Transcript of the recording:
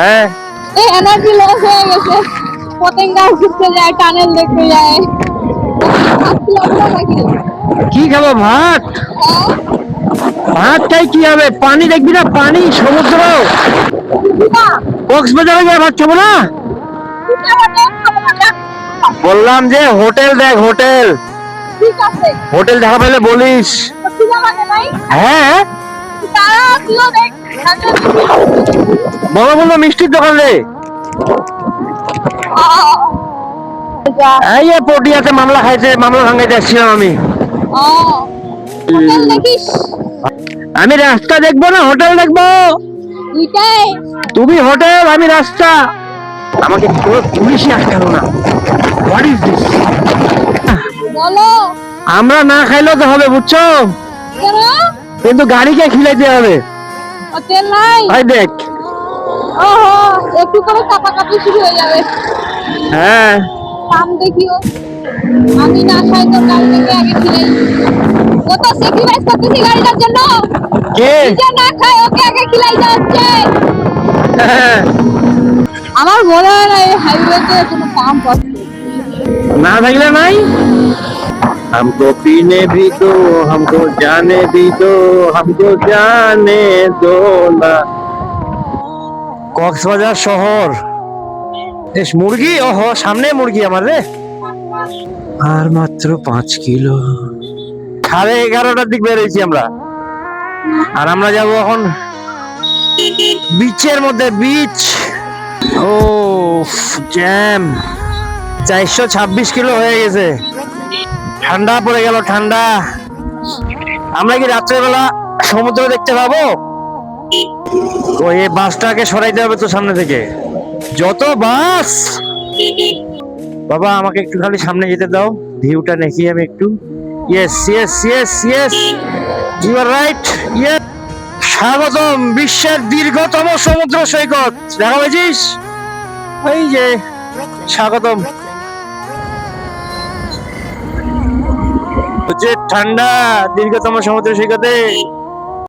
হ্যাঁ, এই energy loss হয়ে গেছে। পতেঙ্গা ঘুরতে যায়, টানেল দেখতে যায়। নাকি কি খাবো? ভাত? ভাত খাই কি হবে? পানি দেখবি না, পানি, সমুদ্র। না কক্সবাজারে গিয়ে ভাত খাবো না? বললাম যে হোটেল দেখ, হোটেল। ঠিক আছে, হোটেল দেখা পেলে বলিস। নাই হ্যাঁ, তারা দিও দেখ। বড় বড় মিষ্টির দোকান রে। এই যে পটিয়াতে মামলা খাইছে, মামলা ভাঙাইতে আসছিলাম আমি। হোটেল দেখিস? আমি রাস্তা দেখবো না হোটেল দেখবো? দুইটাই। তুমি হোটেল, আমি রাস্তা। আমাকে কোনো পুলিশই আটকালো না। What is this? বলো। আমরা না খাইলেও তো হবে, বুঝছো? কেন? কিন্তু গাড়িকে খিলাইতে হবে। হোটেল নাই। ভাই দেখ। ওহো, একটু করে কাপাকাপি শুরু হয়ে যাবে। হ্যাঁ, কাম দেখিও। আমি না খাই তো গাড়িটাকে আগে খিলাই। ও তো স্যাক্রিফাইস করতেছি গাড়িটার জন্য। কে? নিজে না খাই ওকে আগে খিলাই যাচ্ছে। হ্যাঁ, আমার মনে হয় না এই হাইওয়েতে কোনো কাম পাচ্ছে। না থাকলে নাই। हमको पीने भी दो, हमको जाने भी दो, हमको जाने दो না। কক্সবাজার শহর। এস মুরগি, ওহো সামনে মুরগি আমার রে। আর মাত্র 5 কিলো। 11:30টার দিক বেরিয়েছি আমরা। আর আমরা যাব এখন বিচের মধ্যে, বিচ। ও জ্যাম। 426 কিলো হয়ে গেছে। ঠান্ডা পড়ে গেল, ঠান্ডা। আমরা কি রাত্রেবেলা সমুদ্র দেখতে পাবো? ওই বাসটাকে সরাইতে হবে তো সামনে থেকে। যত বাস। বাবা আমাকে একটু খালি সামনে যেতে দাও, ভিউটা দেখি আমি একটু। Yes yes yes yes, you are right. Yes. স্বাগতম বিশ্বের দীর্ঘতম সমুদ্র সৈকত। দেখা পেয়েছিস? এই যে স্বাগতম। হচ্ছে ঠান্ডা দীর্ঘতম সমুদ্র সৈকতে।